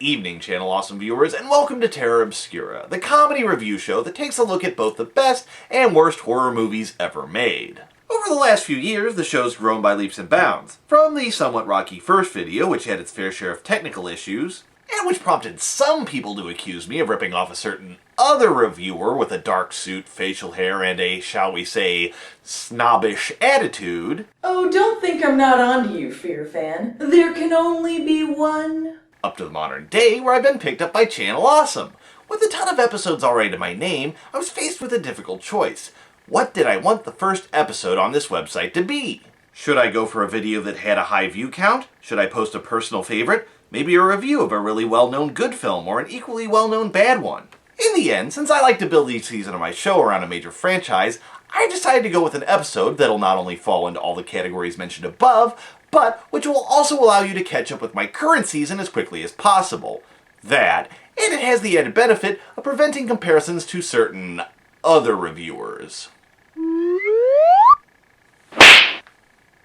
evening, Channel Awesome viewers, and welcome to Terror Obscura, the comedy review show that takes a look at both the best and worst horror movies ever made. Over the last few years, the show's grown by leaps and bounds. From the somewhat rocky first video, which had its fair share of technical issues, and which prompted some people to accuse me of ripping off a certain other reviewer with a dark suit, facial hair, and a, shall we say, snobbish attitude. Oh, don't think I'm not onto you, Fear Fan. There can only be one. Up to the modern day, where I've been picked up by Channel Awesome. With a ton of episodes already to my name, I was faced with a difficult choice. What did I want the first episode on this website to be? Should I go for a video that had a high view count? Should I post a personal favorite? Maybe a review of a really well-known good film or an equally well-known bad one? In the end, since I like to build each season of my show around a major franchise, I decided to go with an episode that'll not only fall into all the categories mentioned above, but which will also allow you to catch up with my current season as quickly as possible. That, and it has the added benefit of preventing comparisons to certain other reviewers.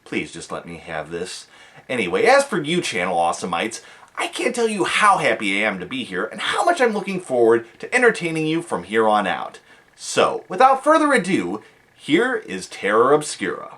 Please just let me have this. Anyway, as for you Channel Awesomeites, I can't tell you how happy I am to be here and how much I'm looking forward to entertaining you from here on out. So, without further ado, here is Terror Obscura.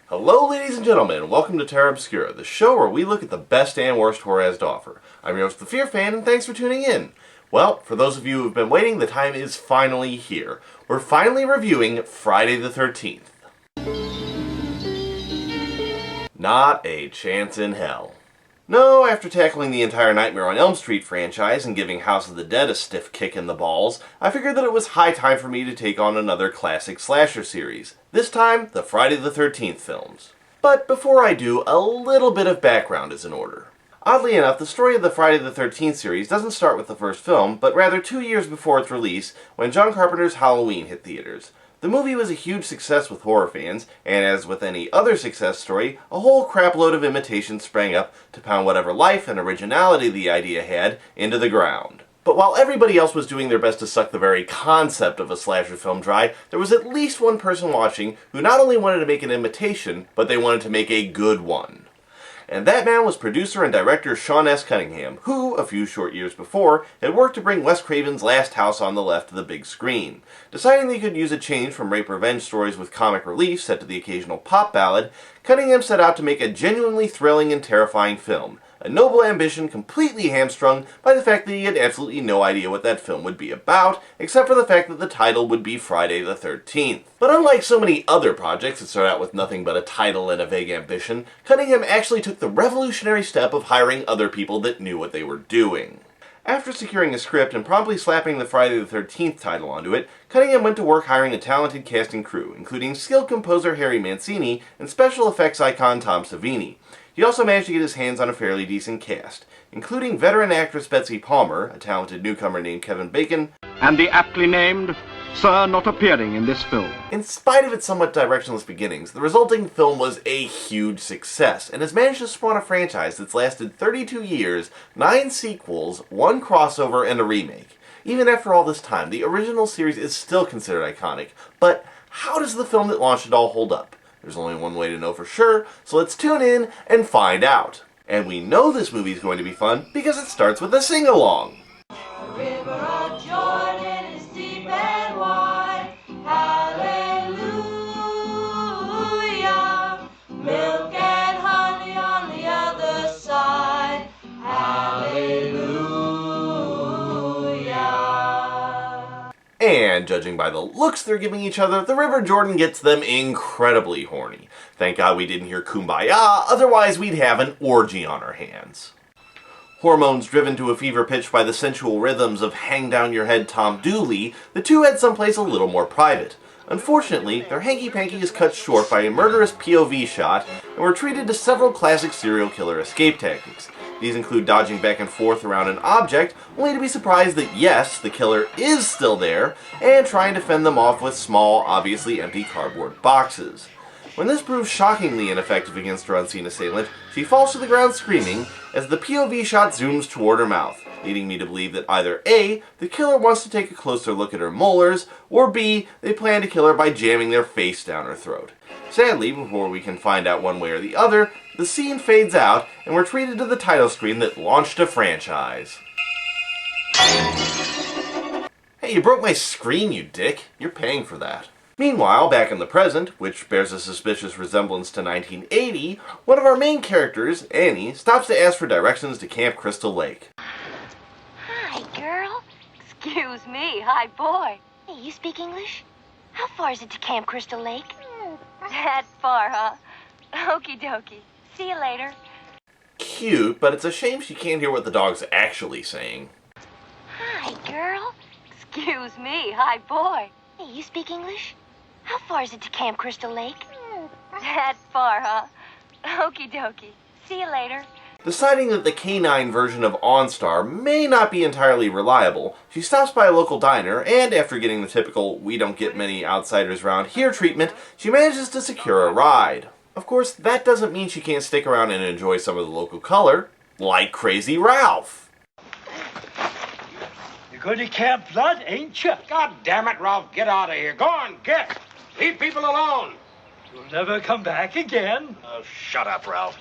Hello ladies and gentlemen, and welcome to Terror Obscura, the show where we look at the best and worst horror has to offer. I'm your host, the Fear Fan, and thanks for tuning in. Well, for those of you who have been waiting, the time is finally here. We're finally reviewing Friday the 13th. Not a chance in hell. No, after tackling the entire Nightmare on Elm Street franchise and giving House of the Dead a stiff kick in the balls, I figured that it was high time for me to take on another classic slasher series. This time, the Friday the 13th films. But before I do, a little bit of background is in order. Oddly enough, the story of the Friday the 13th series doesn't start with the first film, but rather 2 years before its release, when John Carpenter's Halloween hit theaters. The movie was a huge success with horror fans, and as with any other success story, a whole crapload of imitations sprang up to pound whatever life and originality the idea had into the ground. But while everybody else was doing their best to suck the very concept of a slasher film dry, there was at least one person watching who not only wanted to make an imitation, but they wanted to make a good one. And that man was producer and director Sean S. Cunningham, who, a few short years before, had worked to bring Wes Craven's Last House on the Left to the big screen. Deciding they could use a change from rape-revenge stories with comic relief set to the occasional pop ballad, Cunningham set out to make a genuinely thrilling and terrifying film. A noble ambition completely hamstrung by the fact that he had absolutely no idea what that film would be about, except for the fact that the title would be Friday the 13th. But unlike so many other projects that start out with nothing but a title and a vague ambition, Cunningham actually took the revolutionary step of hiring other people that knew what they were doing. After securing a script and promptly slapping the Friday the 13th title onto it, Cunningham went to work hiring a talented cast and crew, including skilled composer Harry Mancini and special effects icon Tom Savini. He also managed to get his hands on a fairly decent cast, including veteran actress Betsy Palmer, a talented newcomer named Kevin Bacon, and the aptly named Sir not appearing in this film. In spite of its somewhat directionless beginnings, the resulting film was a huge success, and has managed to spawn a franchise that's lasted 32 years, 9 sequels, 1 crossover, and a remake. Even after all this time, the original series is still considered iconic, but how does the film that launched it all hold up? There's only one way to know for sure, so let's tune in and find out. And we know this movie is going to be fun because it starts with a sing-along. The river of Jordan is deep and wide. Hallelujah. Milk and honey on the other side. Hallelujah. And and judging by the looks they're giving each other, the River Jordan gets them incredibly horny. Thank God we didn't hear Kumbaya, otherwise we'd have an orgy on our hands. Hormones driven to a fever pitch by the sensual rhythms of Hang Down Your Head Tom Dooley, the two head someplace a little more private. Unfortunately, their hanky-panky is cut short by a murderous POV shot, and we're treated to several classic serial killer escape tactics. These include dodging back and forth around an object, only to be surprised that yes, the killer is still there, and trying to fend them off with small, obviously empty cardboard boxes. When this proves shockingly ineffective against her unseen assailant, she falls to the ground screaming as the POV shot zooms toward her mouth, leading me to believe that either A, the killer wants to take a closer look at her molars, or B, they plan to kill her by jamming their face down her throat. Sadly, before we can find out one way or the other, the scene fades out, and we're treated to the title screen that launched a franchise. Hey, you broke my screen, you dick. You're paying for that. Meanwhile, back in the present, which bears a suspicious resemblance to 1980, one of our main characters, Annie, stops to ask for directions to Camp Crystal Lake. Hi, girl. Excuse me. Hi, boy. Hey, you speak English? How far is it to Camp Crystal Lake? That far, huh? Okie dokie. See you later. Cute, but it's a shame she can't hear what the dog's actually saying. Hi, girl. Excuse me. Hi, boy. Hey, you speak English? How far is it to Camp Crystal Lake? That far, huh? Okie dokie. See you later. Deciding that the canine version of OnStar may not be entirely reliable, she stops by a local diner, and after getting the typical "we don't get many outsiders around here" treatment, she manages to secure a ride. Of course, that doesn't mean she can't stick around and enjoy some of the local color, like Crazy Ralph. You're going to Camp Blood, ain't you? God damn it, Ralph, get out of here. Go on, get. Leave people alone. You'll never come back again. Oh, shut up, Ralph.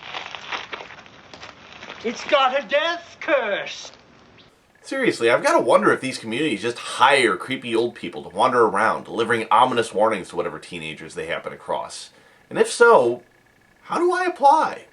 It's got a death curse. Seriously, I've got to wonder if these communities just hire creepy old people to wander around, delivering ominous warnings to whatever teenagers they happen across. And if so, how do I apply?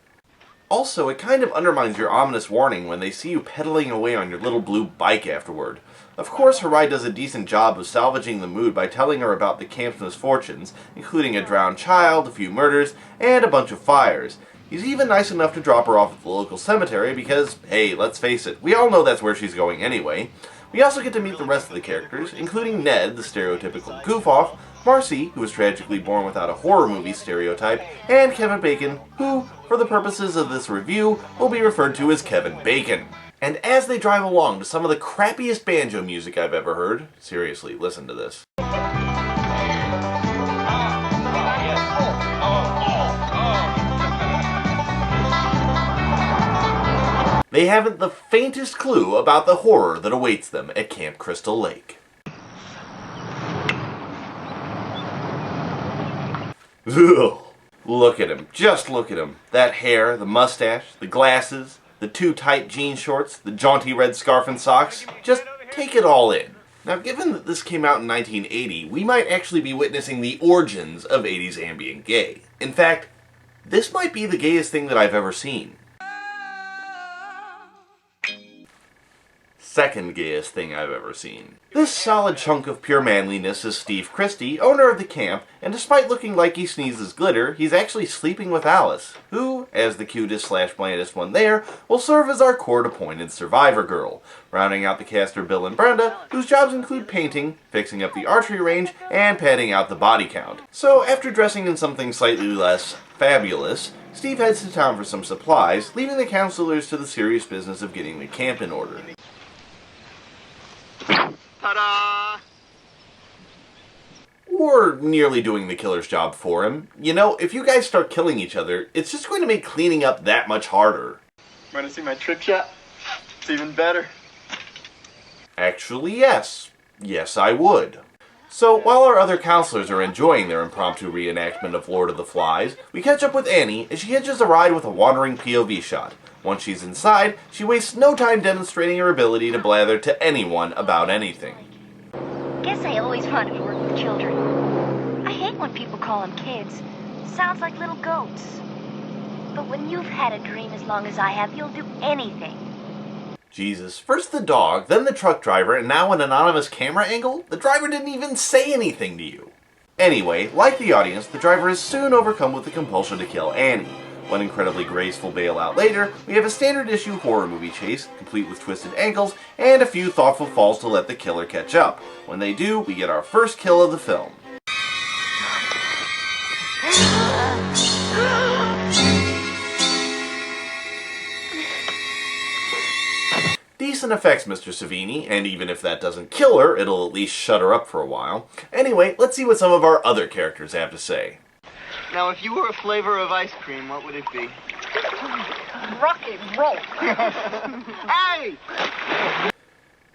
Also, it kind of undermines your ominous warning when they see you pedaling away on your little blue bike afterward. Of course, her ride does a decent job of salvaging the mood by telling her about the camp's misfortunes, including a drowned child, a few murders, and a bunch of fires. He's even nice enough to drop her off at the local cemetery because, hey, let's face it, we all know that's where she's going anyway. We also get to meet the rest of the characters, including Ned, the stereotypical goof-off, Marcy, who was tragically born without a horror movie stereotype, and Kevin Bacon, who, for the purposes of this review, will be referred to as Kevin Bacon. And as they drive along to some of the crappiest banjo music I've ever heard, seriously, listen to this. They haven't the faintest clue about the horror that awaits them at Camp Crystal Lake. Ugh. Look at him. Just look at him. That hair, the mustache, the glasses, the too tight jean shorts, the jaunty red scarf and socks. Just take it all in. Now, given that this came out in 1980, we might actually be witnessing the origins of 80s ambient gay. In fact, this might be the gayest thing that I've ever seen. Second gayest thing I've ever seen. This solid chunk of pure manliness is Steve Christie, owner of the camp, and despite looking like he sneezes glitter, he's actually sleeping with Alice, who, as the cutest/blandest one there, will serve as our court-appointed survivor girl. Rounding out the cast are Bill and Brenda, whose jobs include painting, fixing up the archery range, and padding out the body count. So after dressing in something slightly less fabulous, Steve heads to town for some supplies, leaving the counselors to the serious business of getting the camp in order. Ta-da! Or nearly doing the killer's job for him. You know, if you guys start killing each other, it's just going to make cleaning up that much harder. Want to see my trick shot? It's even better. Actually, yes. Yes, I would. So, while our other counselors are enjoying their impromptu reenactment of Lord of the Flies, we catch up with Annie as she hitches a ride with a wandering POV shot. Once she's inside, she wastes no time demonstrating her ability to blather to anyone about anything. Guess I always wanted to work with children. I hate when people call them kids. Sounds like little goats. But when you've had a dream as long as I have, you'll do anything. Jesus, first the dog, then the truck driver, and now an anonymous camera angle? The driver didn't even say anything to you. Anyway, like the audience, the driver is soon overcome with the compulsion to kill Annie. One incredibly graceful bailout later, we have a standard issue horror movie chase, complete with twisted ankles, and a few thoughtful falls to let the killer catch up. When they do, we get our first kill of the film. Decent effects, Mr. Savini, and even if that doesn't kill her, it'll at least shut her up for a while. Anyway, let's see what some of our other characters have to say. Now, if you were a flavor of ice cream, what would it be? Rock and roll. Hey!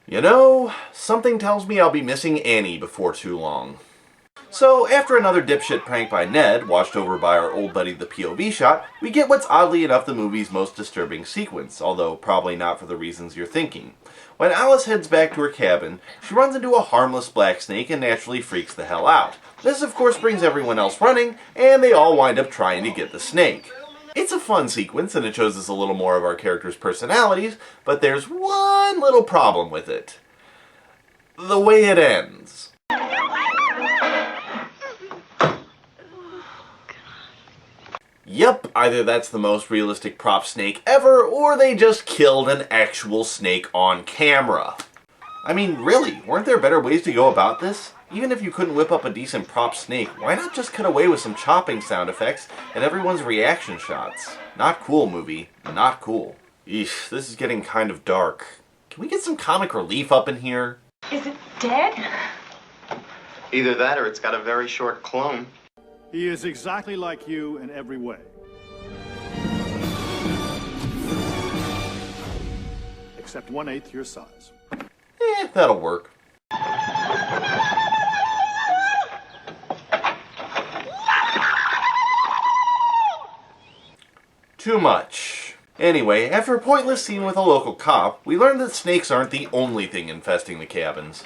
You know, something tells me I'll be missing Annie before too long. So, after another dipshit prank by Ned, watched over by our old buddy the POV shot, we get what's oddly enough the movie's most disturbing sequence, although probably not for the reasons you're thinking. When Alice heads back to her cabin, she runs into a harmless black snake and naturally freaks the hell out. This of course brings everyone else running, and they all wind up trying to get the snake. It's a fun sequence, and it shows us a little more of our characters' personalities, but there's one little problem with it. The way it ends. Yep, either that's the most realistic prop snake ever, or they just killed an actual snake on camera. I mean, really, weren't there better ways to go about this? Even if you couldn't whip up a decent prop snake, why not just cut away with some chopping sound effects and everyone's reaction shots? Not cool, movie. Not cool. Eesh, this is getting kind of dark. Can we get some comic relief up in here? Is it dead? Either that or it's got a very short clone. He is exactly like you in every way. Except 1/8 your size. That'll work. Too much. Anyway, after a pointless scene with a local cop, we learn that snakes aren't the only thing infesting the cabins.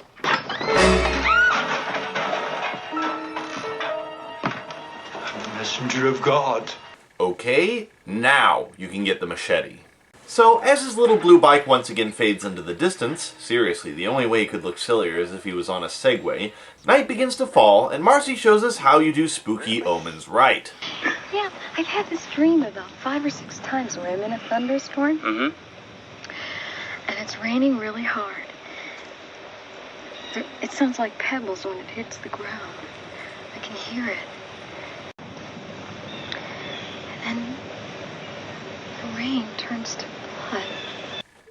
Messenger of God. Okay, now you can get the machete. So, as his little blue bike once again fades into the distance, seriously, the only way he could look sillier is if he was on a Segway, night begins to fall, and Marcy shows us how you do spooky omens right. Yeah, I've had this dream about 5 or 6 times where I'm in a thunderstorm. Mm-hmm. And it's raining really hard. It sounds like pebbles when it hits the ground. I can hear it. And then the rain turns to blood.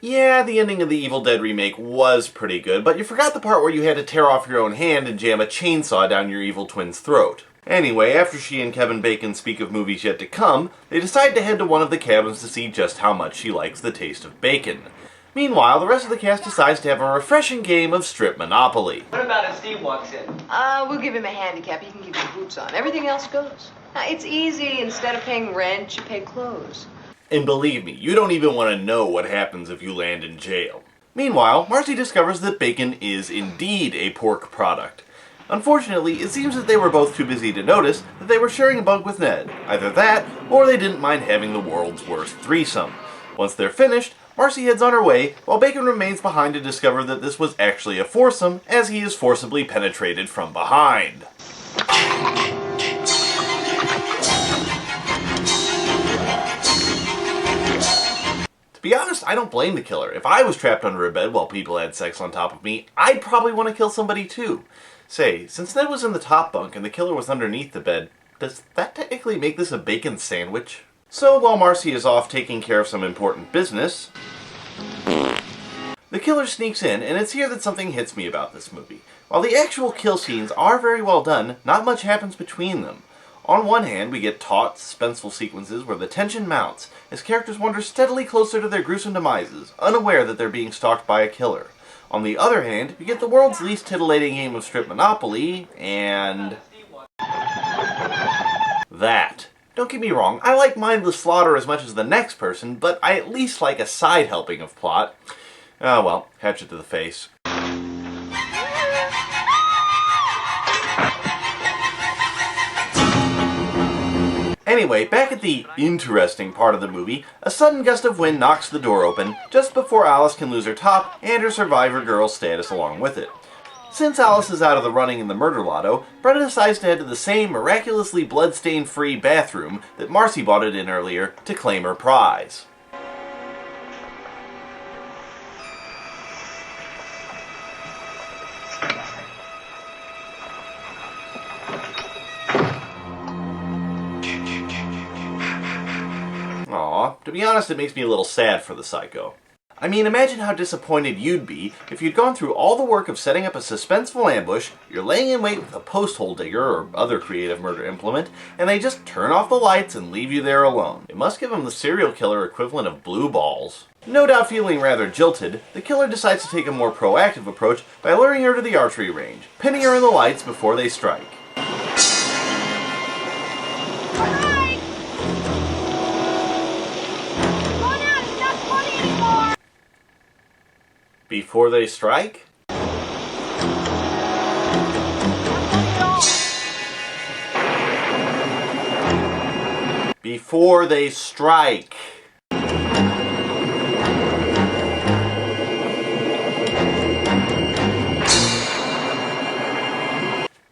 Yeah, the ending of the Evil Dead remake was pretty good, but you forgot the part where you had to tear off your own hand and jam a chainsaw down your evil twin's throat. Anyway, after she and Kevin Bacon speak of movies yet to come, they decide to head to one of the cabins to see just how much she likes the taste of bacon. Meanwhile, the rest of the cast decides to have a refreshing game of strip Monopoly. What about if Steve walks in? We'll give him a handicap. He can keep his boots on. Everything else goes. Now, it's easy. Instead of paying rent, you pay clothes. And believe me, you don't even want to know what happens if you land in jail. Meanwhile, Marcy discovers that bacon is indeed a pork product. Unfortunately, it seems that they were both too busy to notice that they were sharing a bunk with Ned. Either that, or they didn't mind having the world's worst threesome. Once they're finished, Marcy heads on her way, while Bacon remains behind to discover that this was actually a foursome, as he is forcibly penetrated from behind. To be honest, I don't blame the killer. If I was trapped under a bed while people had sex on top of me, I'd probably want to kill somebody too. Say, since Ned was in the top bunk and the killer was underneath the bed, does that technically make this a bacon sandwich? So while Marcy is off taking care of some important business, the killer sneaks in, and it's here that something hits me about this movie. While the actual kill scenes are very well done, not much happens between them. On one hand, we get taut, suspenseful sequences where the tension mounts, as characters wander steadily closer to their gruesome demises, unaware that they're being stalked by a killer. On the other hand, we get the world's least titillating game of strip Monopoly, and that. Don't get me wrong, I like mindless slaughter as much as the next person, but I at least like a side helping of plot. Oh well, hatchet to the face. Anyway, back at the interesting part of the movie, a sudden gust of wind knocks the door open just before Alice can lose her top and her survivor girl status along with it. Since Alice is out of the running in the murder lotto, Brenda decides to head to the same miraculously bloodstain-free bathroom that Marcy bought it in earlier to claim her prize. Aw, to be honest, it makes me a little sad for the psycho. I mean, imagine how disappointed you'd be if you'd gone through all the work of setting up a suspenseful ambush, you're laying in wait with a post hole digger or other creative murder implement, and they just turn off the lights and leave you there alone. It must give them the serial killer equivalent of blue balls. No doubt feeling rather jilted, the killer decides to take a more proactive approach by luring her to the archery range, pinning her in the lights before they strike. Before they strike? Before they strike.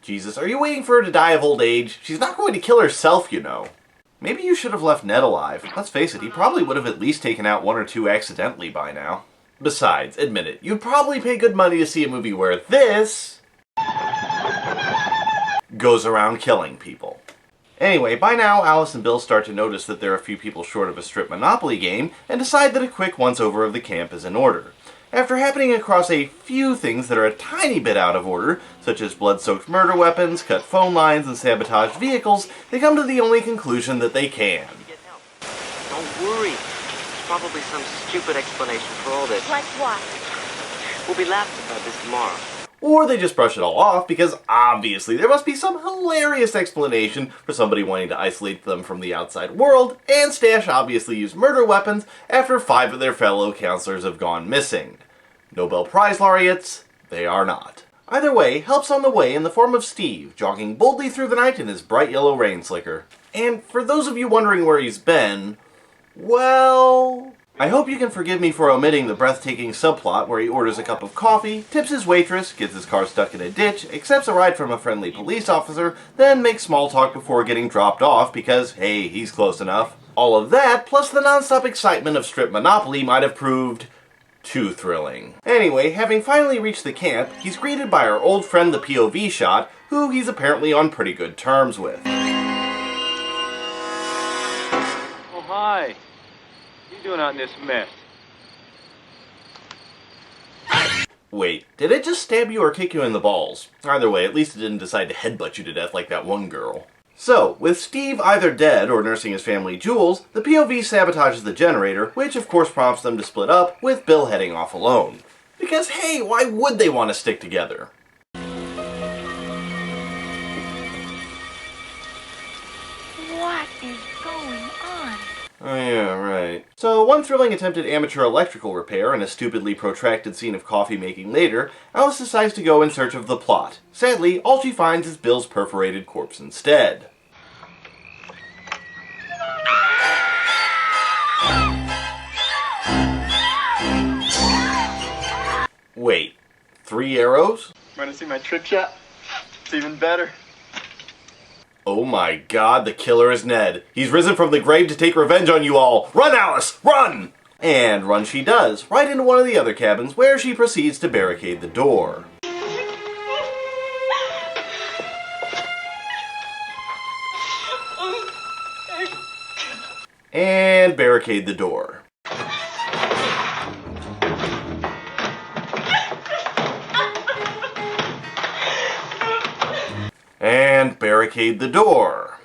Jesus, are you waiting for her to die of old age? She's not going to kill herself, you know. Maybe you should have left Ned alive. Let's face it, he probably would have at least taken out one or two accidentally by now. Besides, admit it, you'd probably pay good money to see a movie where this goes around killing people. Anyway, by now, Alice and Bill start to notice that they're a few people short of a strip Monopoly game and decide that a quick once-over of the camp is in order. After happening across a few things that are a tiny bit out of order, such as blood-soaked murder weapons, cut phone lines, and sabotaged vehicles, they come to the only conclusion that they can. Don't worry. Probably some stupid explanation for all this. Like what? We'll be laughing about this tomorrow. Or they just brush it all off because obviously there must be some hilarious explanation for somebody wanting to isolate them from the outside world and stash obviously used murder weapons after 5 of their fellow counselors have gone missing. Nobel Prize laureates, they are not. Either way, help's on the way in the form of Steve, jogging boldly through the night in his bright yellow rain slicker. And for those of you wondering where he's been, well, I hope you can forgive me for omitting the breathtaking subplot where he orders a cup of coffee, tips his waitress, gets his car stuck in a ditch, accepts a ride from a friendly police officer, then makes small talk before getting dropped off because, hey, he's close enough. All of that, plus the non-stop excitement of strip Monopoly might have proved too thrilling. Anyway, having finally reached the camp, he's greeted by our old friend the POV shot, who he's apparently on pretty good terms with. Oh, hi. What are you doing out in this mess? Wait, did it just stab you or kick you in the balls? Either way, at least it didn't decide to headbutt you to death like that one girl. So, with Steve either dead or nursing his family jewels, the POV sabotages the generator, which of course prompts them to split up, with Bill heading off alone. Because hey, why would they want to stick together? What is going on? Oh yeah, right. So, one thrilling attempt at amateur electrical repair and a stupidly protracted scene of coffee making later, Alice decides to go in search of the plot. Sadly, all she finds is Bill's perforated corpse instead. Wait, 3 arrows? Want to see my trick shot? It's even better. Oh my god, the killer is Ned. He's risen from the grave to take revenge on you all. Run, Alice! Run! And run she does, right into one of the other cabins, where she proceeds to barricade the door. And barricade the door. And barricade the door.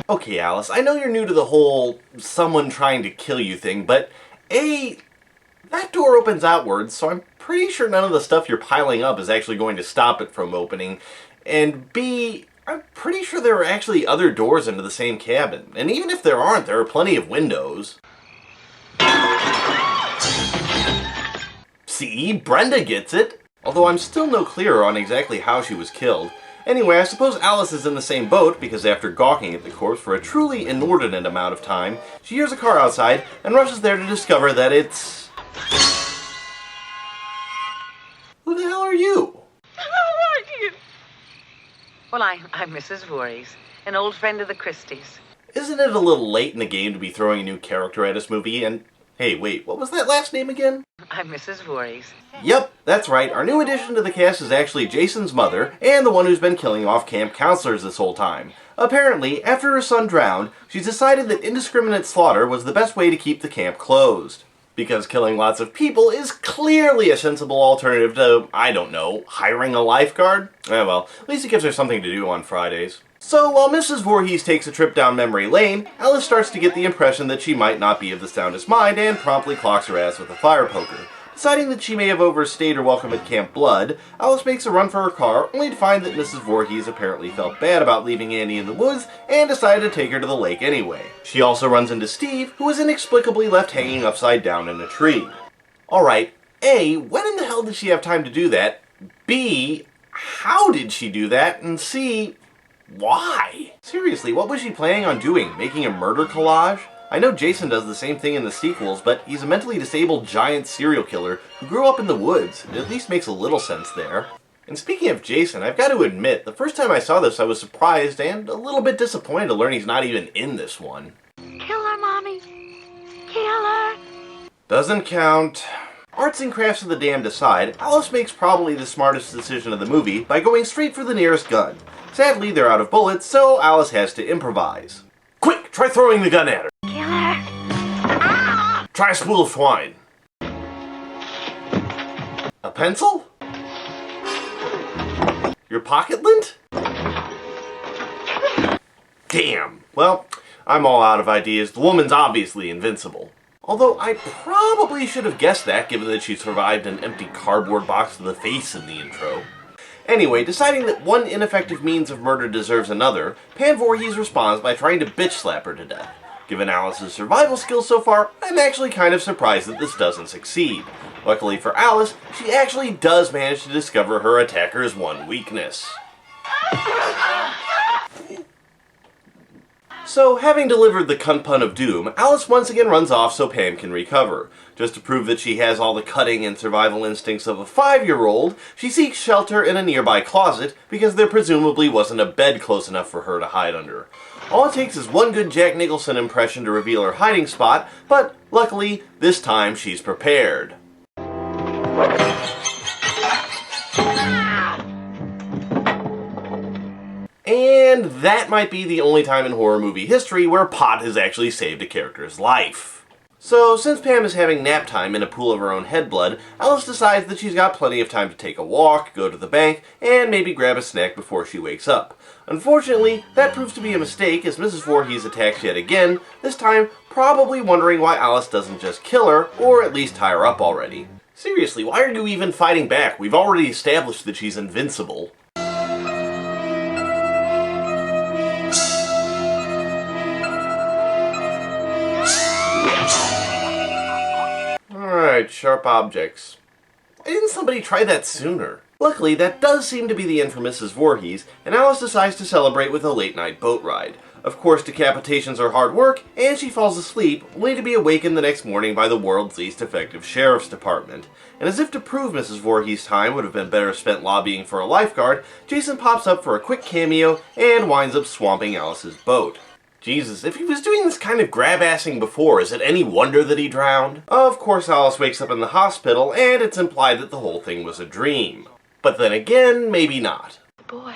Okay, Alice, I know you're new to the whole someone trying to kill you thing, but A, that door opens outwards, so I'm pretty sure none of the stuff you're piling up is actually going to stop it from opening, and B, I'm pretty sure there are actually other doors into the same cabin. And even if there aren't, there are plenty of windows. See, Brenda gets it. Although I'm still no clearer on exactly how she was killed. Anyway, I suppose Alice is in the same boat because after gawking at the corpse for a truly inordinate amount of time, she hears a car outside and rushes there to discover that it's... Who the hell are you? Well, I'm Mrs. Voorhees, an old friend of the Christies. Isn't it a little late in the game to be throwing a new character at this movie? And hey, wait, what was that last name again? I'm Mrs. Voorhees. Yep, that's right. Our new addition to the cast is actually Jason's mother, and the one who's been killing off camp counselors this whole time. Apparently, after her son drowned, she's decided that indiscriminate slaughter was the best way to keep the camp closed. Because killing lots of people is clearly a sensible alternative to, I don't know, hiring a lifeguard? Well, at least it gives her something to do on Fridays. So, while Mrs. Voorhees takes a trip down memory lane, Alice starts to get the impression that she might not be of the soundest mind and promptly clocks her ass with a fire poker. Deciding that she may have overstayed her welcome at Camp Blood, Alice makes a run for her car, only to find that Mrs. Voorhees apparently felt bad about leaving Annie in the woods and decided to take her to the lake anyway. She also runs into Steve, who is inexplicably left hanging upside down in a tree. Alright, A, when in the hell did she have time to do that? B, how did she do that? And C, why? Seriously, what was she planning on doing? Making a murder collage? I know Jason does the same thing in the sequels, but he's a mentally disabled giant serial killer who grew up in the woods. It at least makes a little sense there. And speaking of Jason, I've got to admit, the first time I saw this I was surprised and a little bit disappointed to learn he's not even in this one. Kill her, Mommy. Kill her. Doesn't count. Arts and crafts of the damned aside, Alice makes probably the smartest decision of the movie by going straight for the nearest gun. Sadly, they're out of bullets, so Alice has to improvise. Quick, try throwing the gun at her. Kill her. Ah! Try a spool of twine. A pencil? Your pocket lint? Damn. Well, I'm all out of ideas. The woman's obviously invincible. Although I probably should have guessed that, given that she survived an empty cardboard box to the face in the intro. Anyway, deciding that one ineffective means of murder deserves another, Pam Voorhees responds by trying to bitch slap her to death. Given Alice's survival skills so far, I'm actually kind of surprised that this doesn't succeed. Luckily for Alice, she actually does manage to discover her attacker's one weakness. So, having delivered the cunt pun of doom, Alice once again runs off so Pam can recover. Just to prove that she has all the cutting and survival instincts of a 5-year-old, she seeks shelter in a nearby closet because there presumably wasn't a bed close enough for her to hide under. All it takes is one good Jack Nicholson impression to reveal her hiding spot, but luckily, this time she's prepared. And that might be the only time in horror movie history where pot has actually saved a character's life. So, since Pam is having nap time in a pool of her own head blood, Alice decides that she's got plenty of time to take a walk, go to the bank, and maybe grab a snack before she wakes up. Unfortunately, that proves to be a mistake as Mrs. Voorhees attacks yet again, this time probably wondering why Alice doesn't just kill her, or at least tie her up already. Seriously, why are you even fighting back? We've already established that she's invincible. Alright, sharp objects. Why didn't somebody try that sooner? Luckily, that does seem to be the end for Mrs. Voorhees, and Alice decides to celebrate with a late-night boat ride. Of course, decapitations are hard work, and she falls asleep, only to be awakened the next morning by the world's least effective sheriff's department. And as if to prove Mrs. Voorhees' time would have been better spent lobbying for a lifeguard, Jason pops up for a quick cameo and winds up swamping Alice's boat. Jesus, if he was doing this kind of grab-assing before, is it any wonder that he drowned? Of course, Alice wakes up in the hospital, and it's implied that the whole thing was a dream. But then again, maybe not. The boy.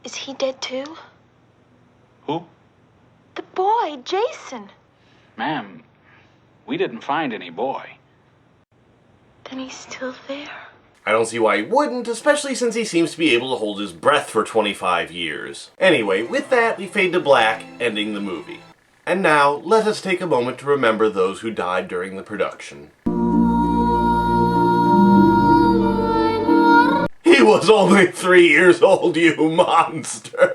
Is he dead too? Who? The boy, Jason. Ma'am, we didn't find any boy. Then he's still there. I don't see why he wouldn't, especially since he seems to be able to hold his breath for 25 years. Anyway, with that, we fade to black, ending the movie. And now, let us take a moment to remember those who died during the production. He was only 3 years old, you monsters!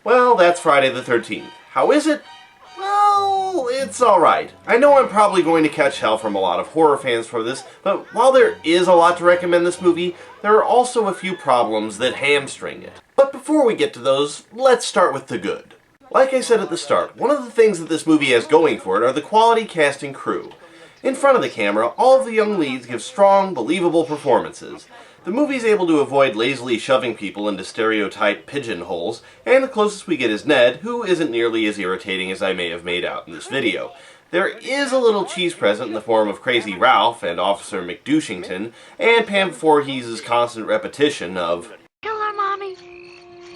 Well, that's Friday the 13th. How is it? Well, well, it's alright. I know I'm probably going to catch hell from a lot of horror fans for this, but while there is a lot to recommend this movie, there are also a few problems that hamstring it. But before we get to those, let's start with the good. Like I said at the start, one of the things that this movie has going for it are the quality cast and crew. In front of the camera, all of the young leads give strong, believable performances. The movie's able to avoid lazily shoving people into stereotype pigeonholes, and the closest we get is Ned, who isn't nearly as irritating as I may have made out in this video. There is a little cheese present in the form of Crazy Ralph and Officer McDouchington, and Pam Voorhees' constant repetition of Kill her, Mommy!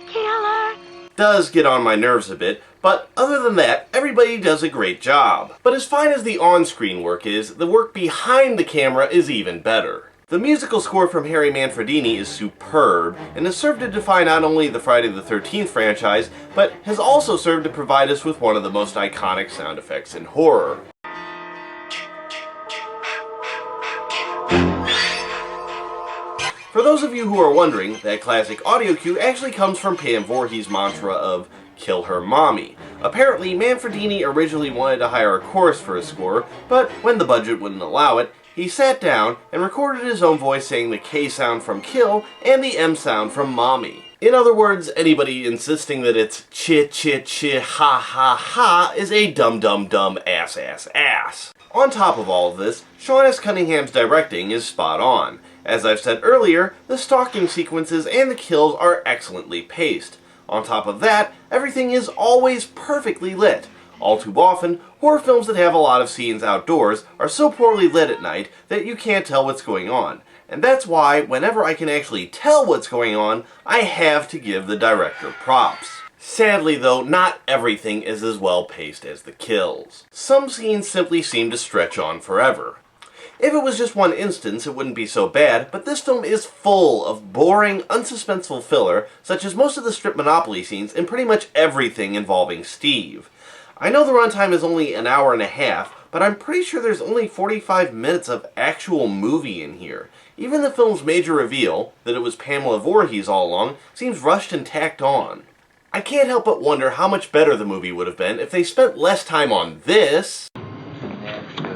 Kill her! Does get on my nerves a bit, but other than that, everybody does a great job. But as fine as the on-screen work is, the work behind the camera is even better. The musical score from Harry Manfredini is superb, and has served to define not only the Friday the 13th franchise, but has also served to provide us with one of the most iconic sound effects in horror. For those of you who are wondering, that classic audio cue actually comes from Pam Voorhees' mantra of "Kill her, Mommy." Apparently, Manfredini originally wanted to hire a chorus for his score, but when the budget wouldn't allow it, he sat down and recorded his own voice saying the K sound from kill and the M sound from mommy. In other words, anybody insisting that it's chi ha ha ha is a dumb ass. On top of all of this, Sean S. Cunningham's directing is spot on. As I've said earlier, the stalking sequences and the kills are excellently paced. On top of that, everything is always perfectly lit. All too often, horror films that have a lot of scenes outdoors are so poorly lit at night that you can't tell what's going on. And that's why, whenever I can actually tell what's going on, I have to give the director props. Sadly though, not everything is as well paced as the kills. Some scenes simply seem to stretch on forever. If it was just one instance, it wouldn't be so bad, but this film is full of boring, unsuspenseful filler, such as most of the strip Monopoly scenes and pretty much everything involving Steve. I know the runtime is only an hour and a half, but I'm pretty sure there's only 45 minutes of actual movie in here. Even the film's major reveal, that it was Pamela Voorhees all along, seems rushed and tacked on. I can't help but wonder how much better the movie would have been if they spent less time on this.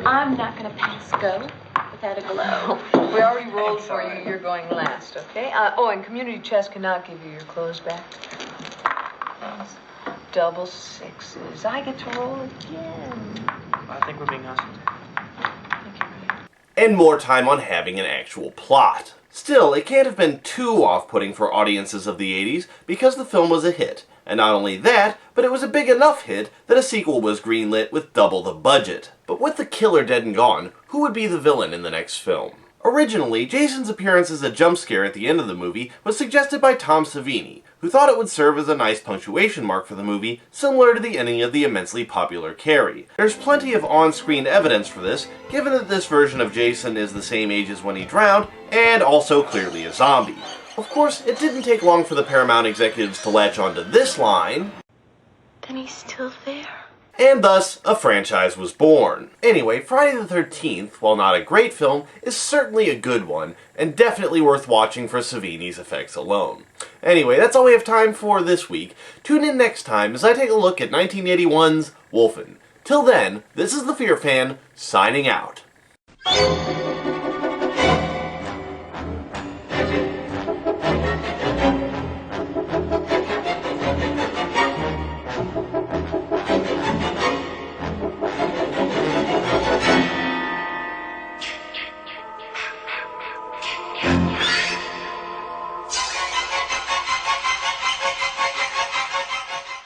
I'm not gonna pass go without a glow. We already rolled for you. You're going last, okay? Oh, and Community Chest cannot give you your clothes back. Double sixes. I get to roll again. I think we're being hustled. And more time on having an actual plot. Still, it can't have been too off-putting for audiences of the 80s because the film was a hit. And not only that, but it was a big enough hit that a sequel was greenlit with double the budget. But with the killer dead and gone, who would be the villain in the next film? Originally, Jason's appearance as a jump scare at the end of the movie was suggested by Tom Savini, who thought it would serve as a nice punctuation mark for the movie, similar to the ending of the immensely popular Carrie. There's plenty of on-screen evidence for this, given that this version of Jason is the same age as when he drowned, and also clearly a zombie. Of course, it didn't take long for the Paramount executives to latch onto this line, Then he's still there. and thus, a franchise was born. Anyway, Friday the 13th, while not a great film, is certainly a good one, and definitely worth watching for Savini's effects alone. Anyway, that's all we have time for this week. Tune in next time as I take a look at 1981's Wolfen. Till then, this is the Fear Fan, signing out.